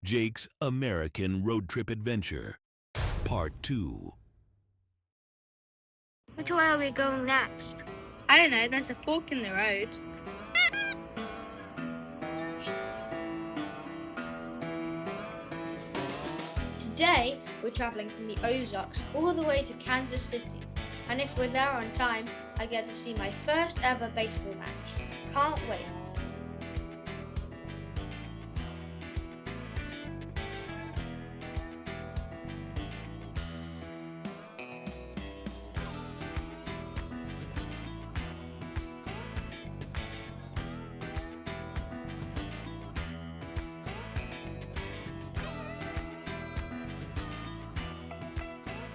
Jake's American Road Trip Adventure, Part 2. Which way are we going next? I don't know, there's a fork in the road. Today, we're travelling from the Ozarks all the way to Kansas City, and if we're there on time, I get to see my first ever baseball match. Can't wait.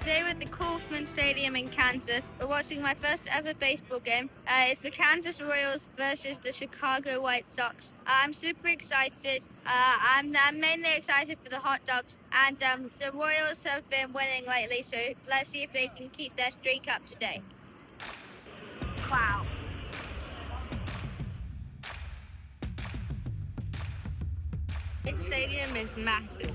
Today we're at the Kaufman Stadium in Kansas. We're watching my first ever baseball game. It's the Kansas Royals versus the Chicago White Sox. I'm super excited. I'm mainly excited for the hot dogs. And the Royals have been winning lately, so let's see if they can keep their streak up today. Wow. This stadium is massive.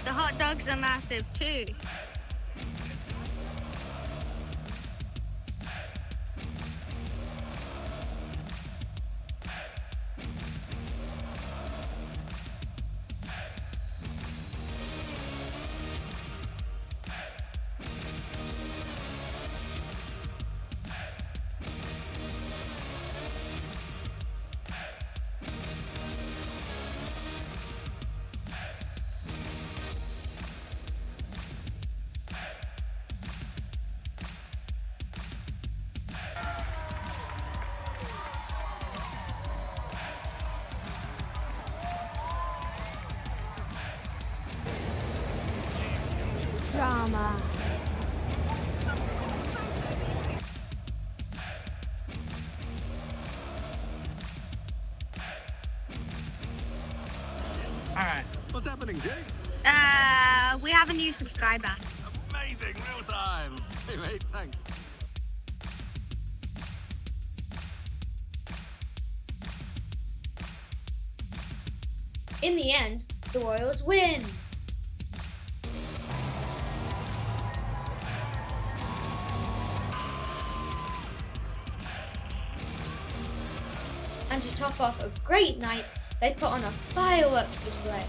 The hot dogs are massive too. Drama. Alright, what's happening, Jake? We have a new subscriber. Amazing, real time. Hey, mate, thanks. In the end, the Royals win! And to top off a great night, they put on a fireworks display.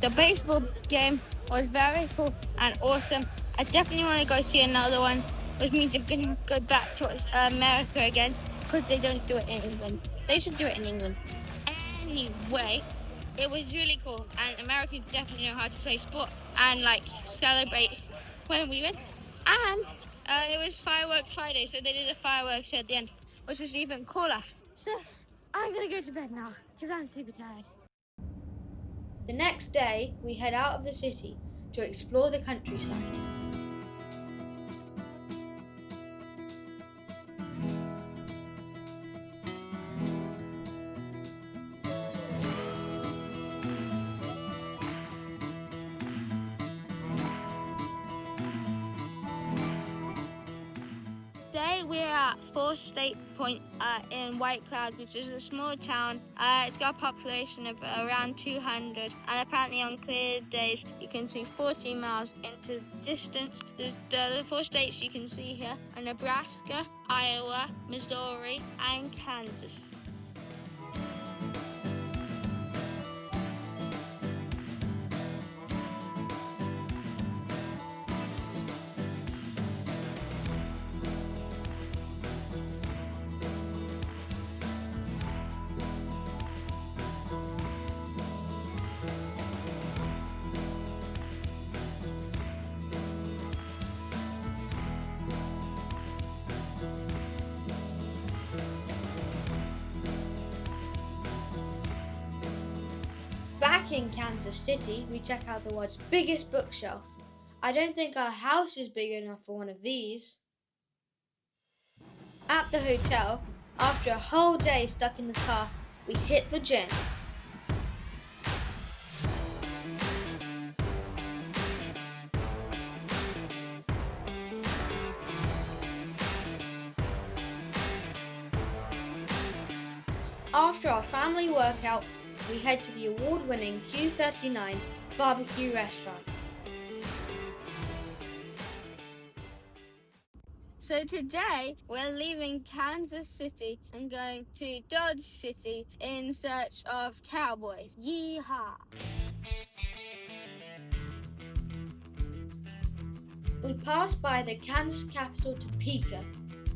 The baseball game was very cool and awesome. I definitely want to go see another one, which means I'm going to go back to America again, because they don't do it in England. They should do it in England. Anyway, it was really cool, and Americans definitely know how to play sport and celebrate when we win. And it was Fireworks Friday, so they did a fireworks show at the end, which was even cooler. So I'm going to go to bed now, because I'm super tired. The next day, we head out of the city to explore the countryside. Today we're at Four State Point in White Cloud, which is a small town. It's got a population of around 200, and apparently on clear days you can see 40 miles into the distance. The four states you can see here are Nebraska, Iowa, Missouri, and Kansas. Back in Kansas City, we check out the world's biggest bookshelf. I don't think our house is big enough for one of these. At the hotel, after a whole day stuck in the car, we hit the gym. After our family workout, we head to the award-winning Q39 barbecue restaurant. So today we're leaving Kansas City and going to Dodge City in search of cowboys. Yeehaw! We pass by the Kansas capital Topeka.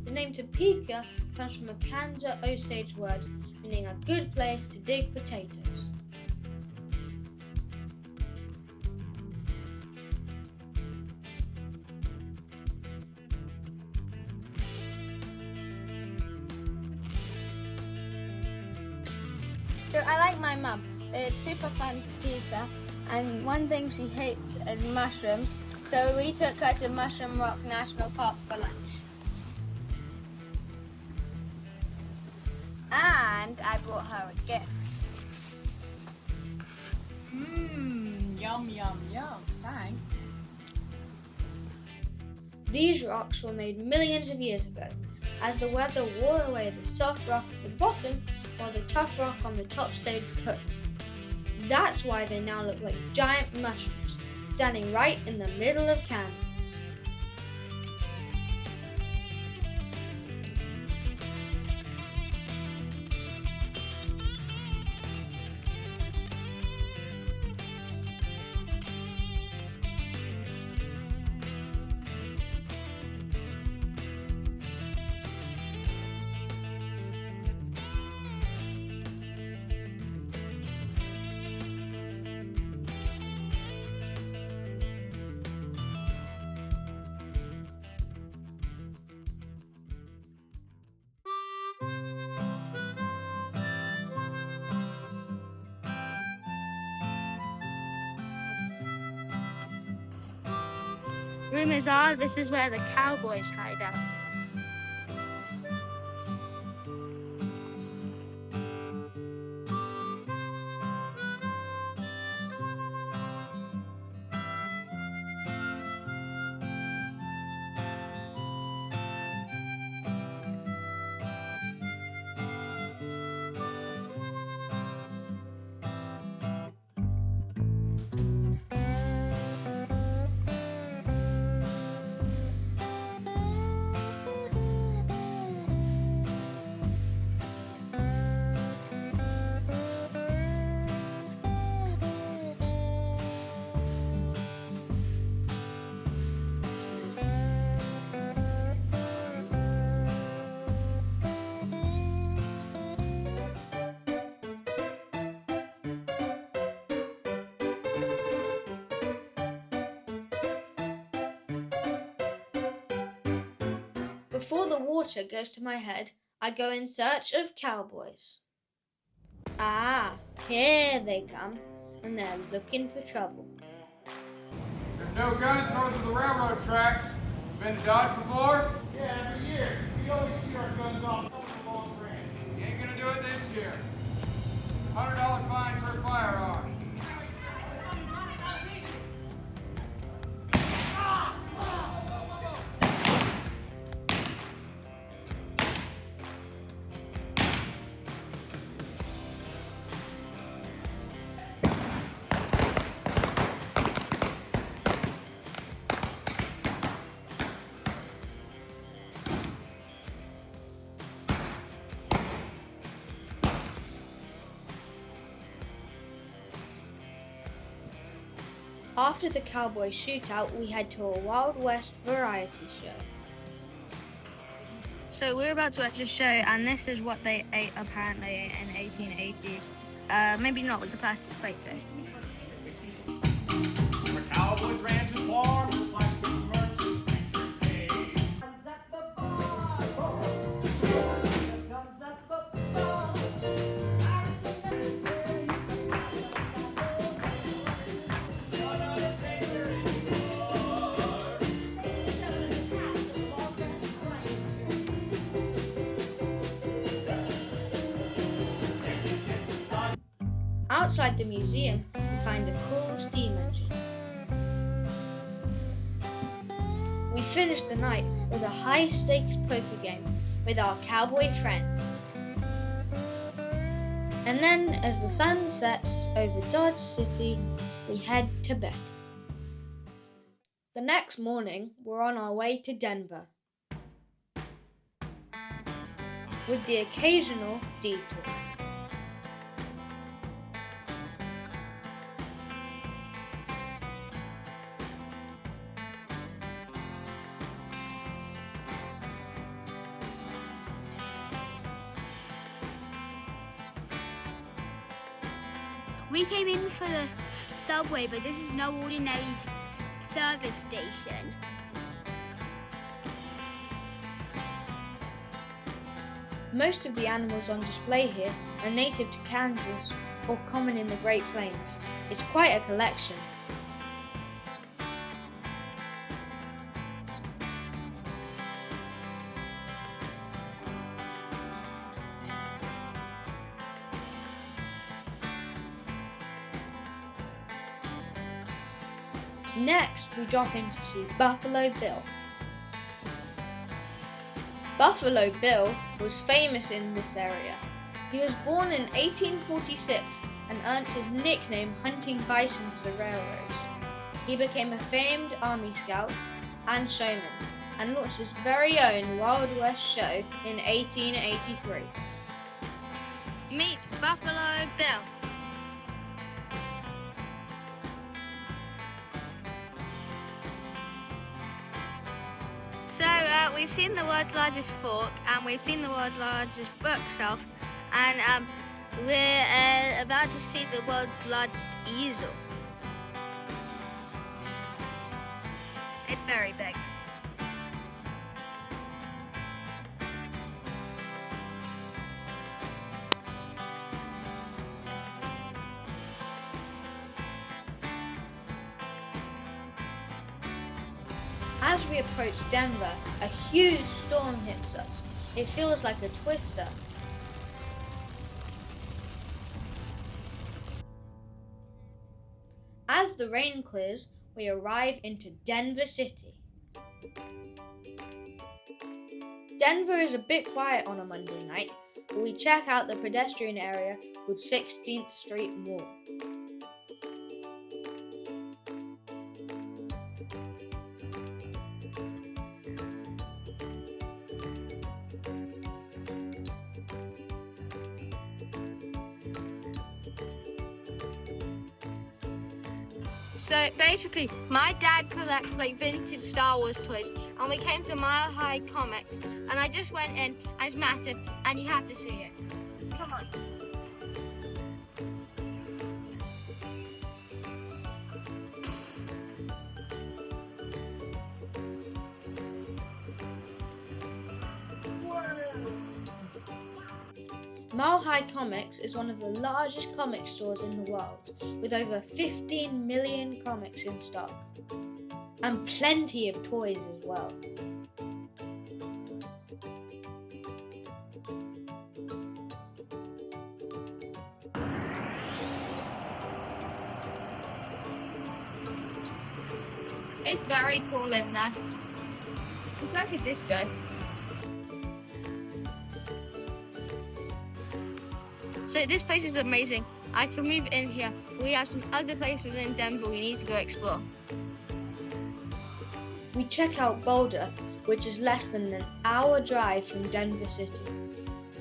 The name Topeka comes from a Kansas Osage word meaning a good place to dig potatoes. So I like my mum. It's super fun to tease her, and one thing she hates is mushrooms. So we took her to Mushroom Rock National Park for lunch. And I brought her a gift. Yum, yum, yum. Thanks. These rocks were made millions of years ago, as the weather wore away the soft rock at the bottom while the tough rock on the top stayed put. That's why they now look like giant mushrooms, standing right in the middle of Kansas. Rumors are this is where the Cowboys hide out. Before the water goes to my head, I go in search of cowboys. Ah, here they come, and they're looking for trouble. There's no guns north of the railroad tracks. Been to Dodge before? Yeah, every year. We always shoot our guns off on the long range. You ain't gonna do it this year. $100 fine per firearm. After the cowboy shootout, we head to a Wild West variety show. So we're about to watch a show, and this is what they ate apparently in 1880s. Maybe not with the plastic plate though. The Cowboys ranch and farm is like the merchants make their pay. Guns at the bar, guns at the bar. outside the museum, we find a cool steam engine. We finish the night with a high-stakes poker game with our cowboy friend. And then, as the sun sets over Dodge City, we head to bed. The next morning, we're on our way to Denver, with the occasional detour. We came in for the subway, but this is no ordinary service station. Most of the animals on display here are native to Kansas or common in the Great Plains. It's quite a collection. Next, we drop in to see Buffalo Bill. Buffalo Bill was famous in this area. He was born in 1846 and earned his nickname Hunting Bison for the railroads. He became a famed Army Scout and showman and launched his very own Wild West show in 1883. Meet Buffalo Bill. So we've seen the world's largest fork, and we've seen the world's largest bookshelf, and we're about to see the world's largest easel. It's very big. As we approach Denver, a huge storm hits us. It feels like a twister. As the rain clears, we arrive into Denver City. Denver is a bit quiet on a Monday night, but we check out the pedestrian area called 16th Street Mall. So basically, my dad collects like vintage Star Wars toys, and we came to Mile High Comics, and I just went in, and it's massive, and you have to see it. Come on. Mile High Comics is one of the largest comic stores in the world, with over 15 million comics in stock, and plenty of toys as well. It's very cool in there. It's like a disco. So this place is amazing. I can move in here. We have some other places in Denver we need to go explore. We check out Boulder, which is less than an hour drive from Denver City.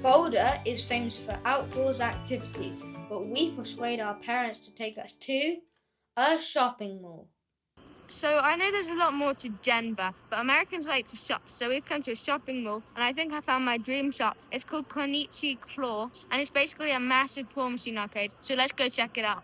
Boulder is famous for outdoors activities, but we persuade our parents to take us to a shopping mall. So I know there's a lot more to Denver, but Americans like to shop, so we've come to a shopping mall, and I think I found my dream shop. It's called Konichi Claw, and it's basically a massive claw machine arcade, so let's go check it out.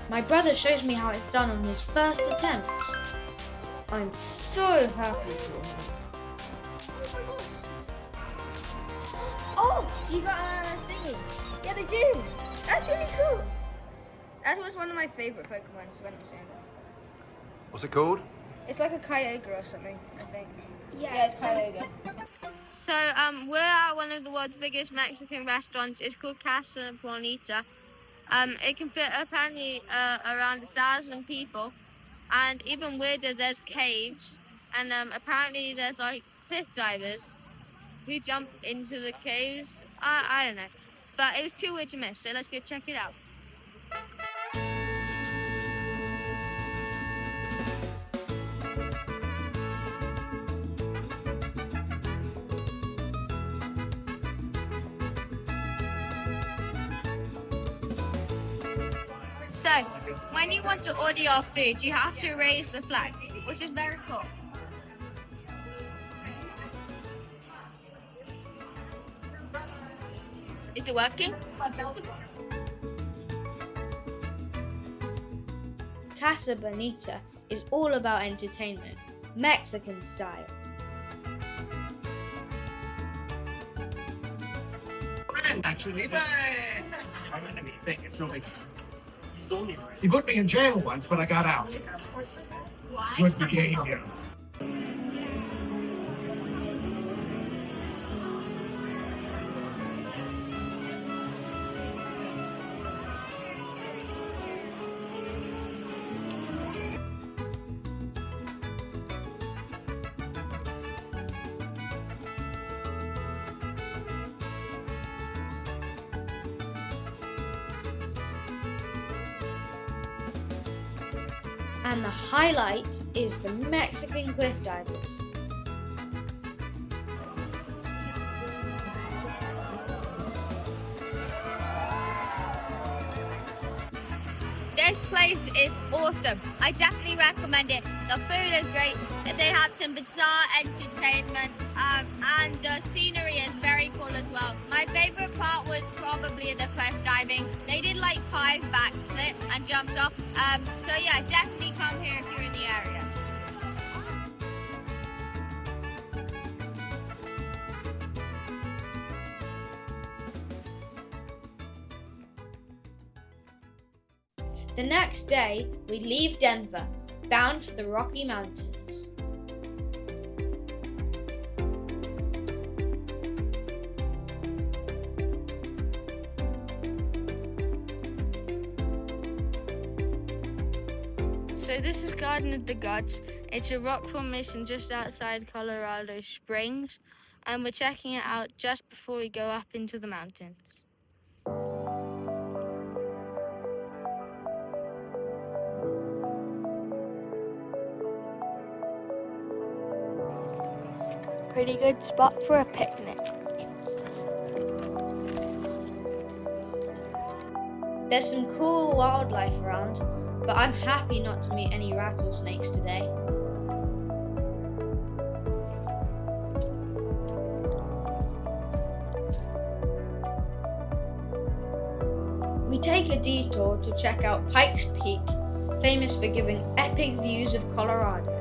My brother shows me how it's done on his first attempt. I'm so happy to win. Oh, you got a thingy. Yeah, they do. That's really cool. That was one of my favorite Pokemons when I was younger. What's it called? It's like a Kyogre or something, I think. Yeah, it's Kyogre. So, we're at one of the world's biggest Mexican restaurants. It's called Casa Bonita. It can fit apparently around 1,000 people. And even weirder, there's caves. And apparently there's like cliff divers who jump into the caves. I don't know. But it was too weird to miss, so let's go check it out. So, when you want to order your food, you have to raise the flag, which is very cool. Is it working? Casa Bonita is all about entertainment, Mexican style. Actually, I don't know anything. It's really. He put me in jail once, but I got out. Good behavior. And the highlight is the Mexican cliff divers. This place is awesome. I definitely recommend it. The food is great. They have some bizarre entertainment, and the scenery is very cool as well. My favorite part was probably the cliff diving. They did like 5 backflips and jumped off. So yeah, definitely come here if you're in the area. The next day, we leave Denver, bound for the Rocky Mountains. So this is Garden of the Gods. It's a rock formation just outside Colorado Springs, and we're checking it out just before we go up into the mountains. Pretty good spot for a picnic. There's some cool wildlife around, but I'm happy not to meet any rattlesnakes today. We take a detour to check out Pikes Peak, famous for giving epic views of Colorado.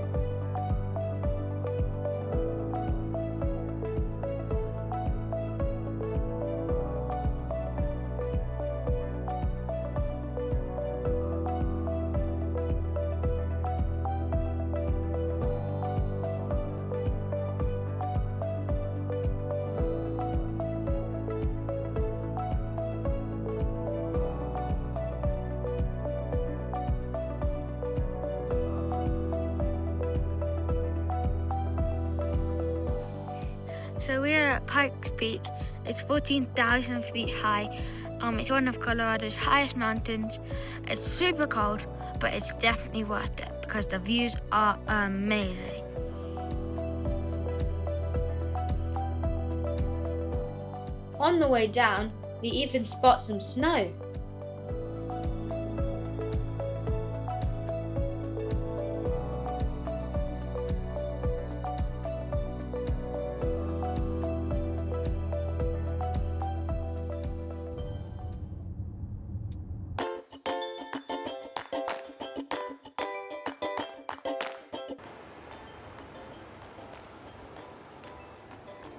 So we're at Pikes Peak. It's 14,000 feet high. It's one of Colorado's highest mountains. It's super cold, but it's definitely worth it because the views are amazing. On the way down, we even spot some snow.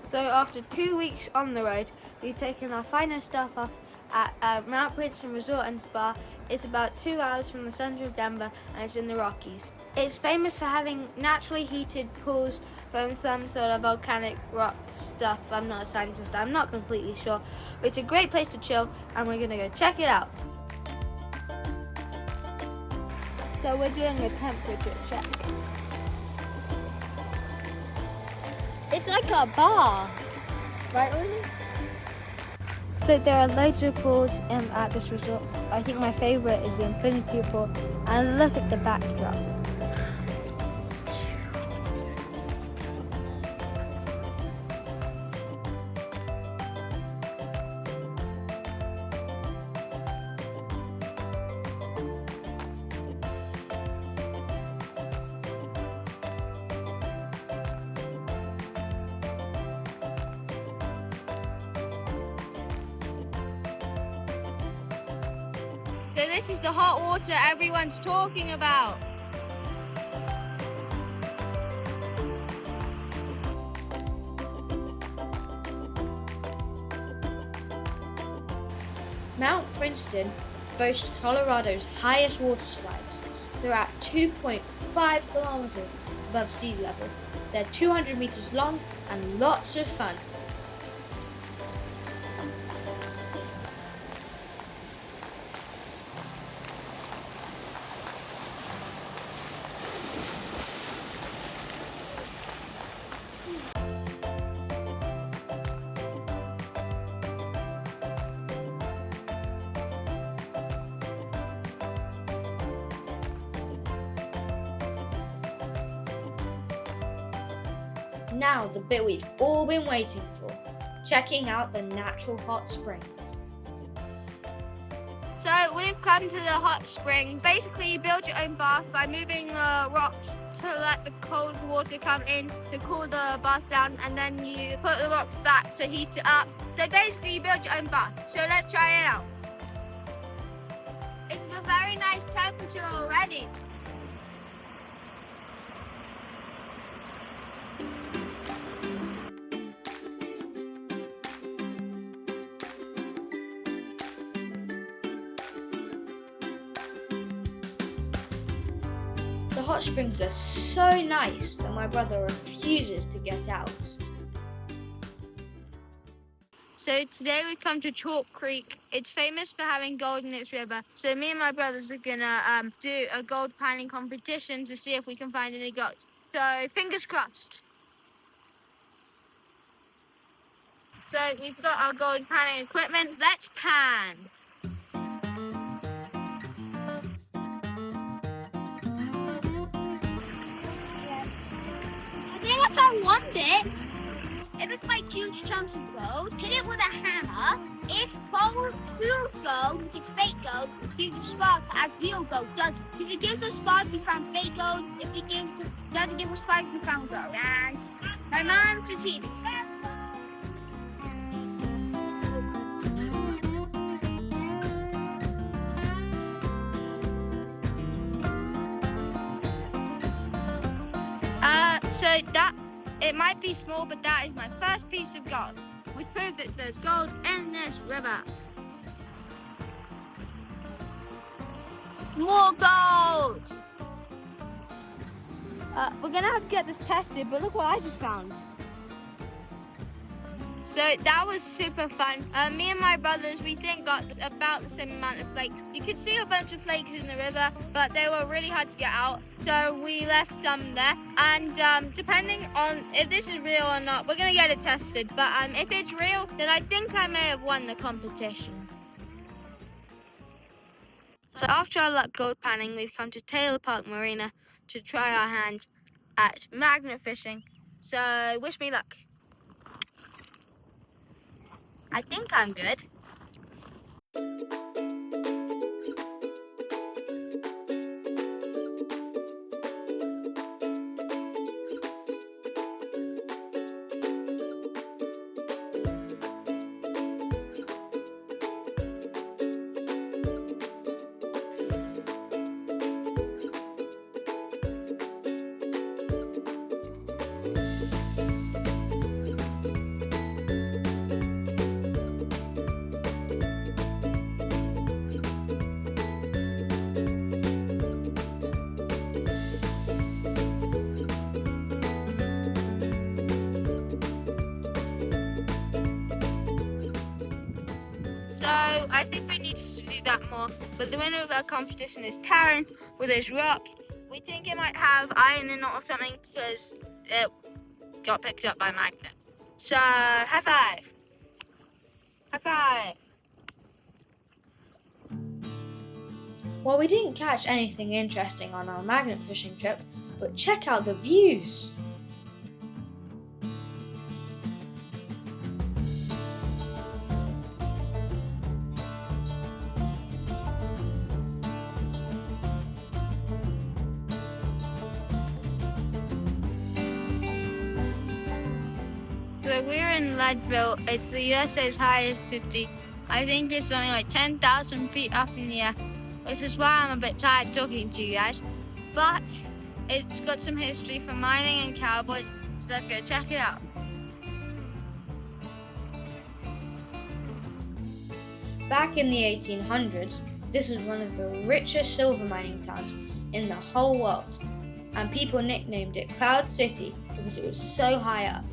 So after 2 weeks on the road, we've taken our finest stuff off at Mount Princeton Resort and Spa. It's about 2 hours from the center of Denver and it's in the Rockies. It's famous for having naturally heated pools from some sort of volcanic rock stuff. I'm not a scientist, I'm not completely sure, but it's a great place to chill and we're gonna go check it out. So we're doing a temperature check. It's like a bar, right, Lily? So there are loads of pools at this resort. I think my favourite is the infinity pool, and look at the backdrop. So this is the hot water everyone's talking about. Mount Princeton boasts Colorado's highest water slides. They're at 2.5 kilometers above sea level. They're 200 meters long and lots of fun. Now the bit we've all been waiting for, checking out the natural hot springs. So we've come to the hot springs. Basically, you build your own bath by moving the rocks to let the cold water come in to cool the bath down, and then you put the rocks back to heat it up. So basically, you build your own bath. So let's try it out. It's a very nice temperature already. The hot springs are so nice that my brother refuses to get out. So today we come to Chalk Creek. It's famous for having gold in its river. So me and my brothers are gonna do a gold panning competition to see if we can find any gold. So fingers crossed. So we've got our gold panning equipment. Let's pan. I think I found one bit. It was like huge chunks of gold. Hit it with a hammer. If gold feels gold, which is fake gold, it gives you sparks as real gold does. If it gives us sparks, we found fake gold. If it doesn't give us sparks, we found gold. And my mom's cheating. So that, it might be small, but that is my first piece of gold. We proved that there's gold in this river. More gold! We're gonna have to get this tested, but look what I just found. So that was super fun. Me and my brothers, we think got about the same amount of flakes. You could see a bunch of flakes in the river, but they were really hard to get out. So we left some there. And depending on if this is real or not, we're gonna get it tested. But if it's real, then I think I may have won the competition. So after our luck gold panning, we've come to Taylor Park Marina to try our hand at magnet fishing. So wish me luck. I think I'm good. I think we need to do that more. But the winner of our competition is Taryn with his rock. We think it might have iron in it or something because it got picked up by magnet. So, high five. High five. Well, we didn't catch anything interesting on our magnet fishing trip, but check out the views. So we're in Leadville. It's the USA's highest city. I think it's something like 10,000 feet up in the air, which is why I'm a bit tired talking to you guys. But it's got some history for mining and cowboys, so let's go check it out. Back in the 1800s, this was one of the richest silver mining towns in the whole world, and people nicknamed it Cloud City because it was so high up.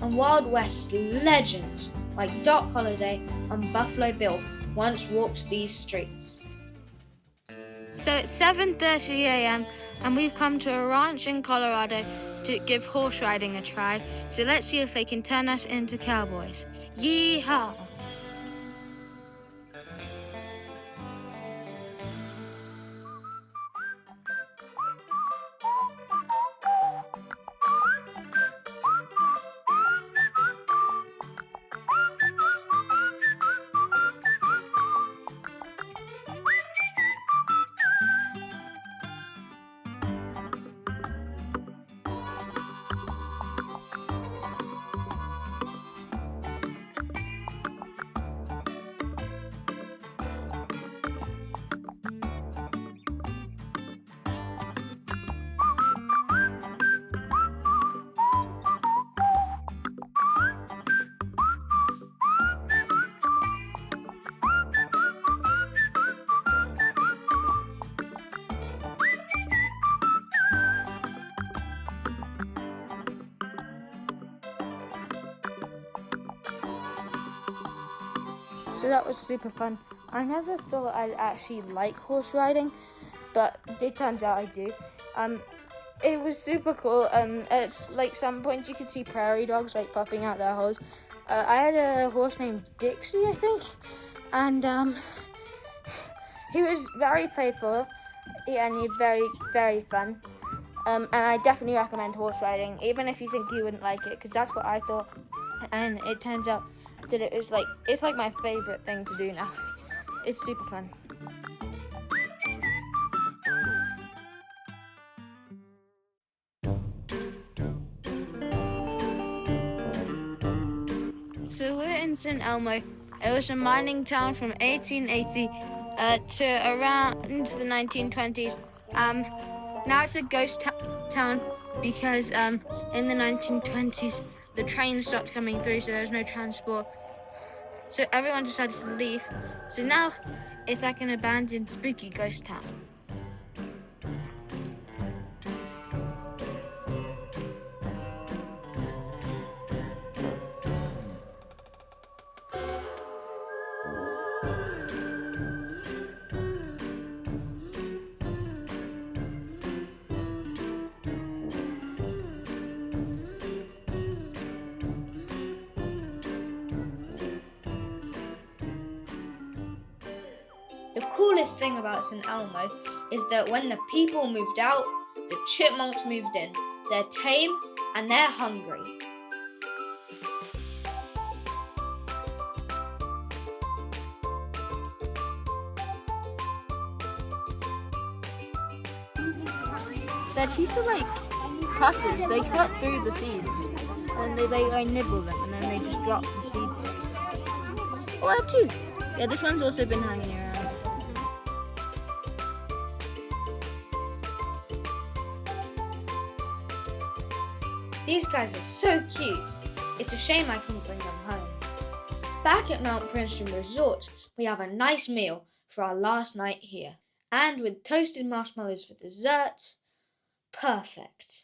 And Wild West legends like Doc Holliday and Buffalo Bill once walked these streets. So it's 7:30 a.m. and we've come to a ranch in Colorado to give horse riding a try. So let's see if they can turn us into cowboys. Yeehaw! So that was super fun. I never thought I'd actually like horse riding, but it turns out I do. It was super cool. At like some points you could see prairie dogs like popping out their holes. I had a horse named Dixie, I think, and he was very playful and he very, very fun. And I definitely recommend horse riding, even if you think you wouldn't like it, because that's what I thought. And it turns out that it's like my favorite thing to do now. It's super fun. So we're in St. Elmo. It was a mining town from 1880 to around the 1920s. Now it's a ghost town because in the 1920s the trains stopped coming through, so there was no transport. So everyone decided to leave. So now it's like an abandoned, spooky ghost town. The coolest thing about St. Elmo is that when the people moved out, the chipmunks moved in. They're tame and they're hungry. Their teeth are like cutters. They cut through the seeds and they nibble them and then they just drop the seeds. Oh, I have two. Yeah, this one's also been hanging around. These guys are so cute. It's a shame I couldn't bring them home. Back at Mount Princeton Resort, we have a nice meal for our last night here. And with toasted marshmallows for dessert, perfect.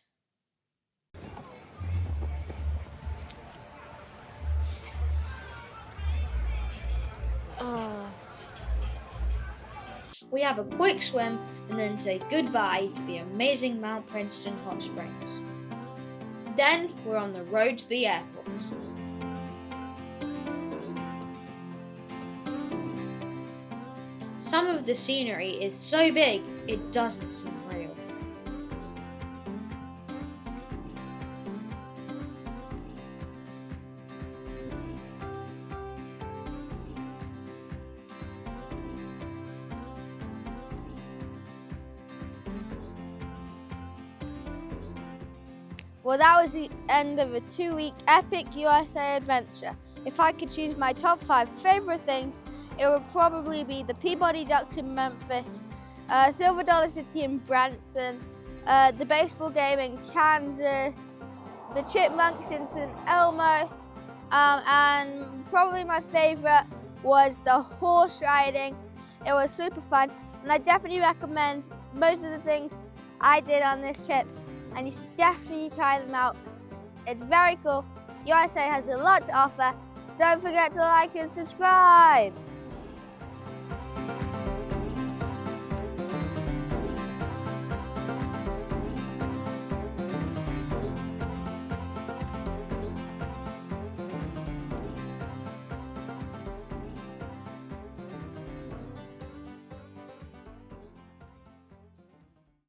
We have a quick swim and then say goodbye to the amazing Mount Princeton hot springs. Then we're on the road to the airport. Some of the scenery is so big it doesn't seem real. Well, that was the end of a 2-week epic USA adventure. If I could choose my top 5 favourite things, it would probably be the Peabody Ducks in Memphis, Silver Dollar City in Branson, the baseball game in Kansas, the Chipmunks in St. Elmo, and probably my favourite was the horse riding. It was super fun, and I definitely recommend most of the things I did on this trip, and you should definitely try them out. It's very cool. USA has a lot to offer. Don't forget to like and subscribe.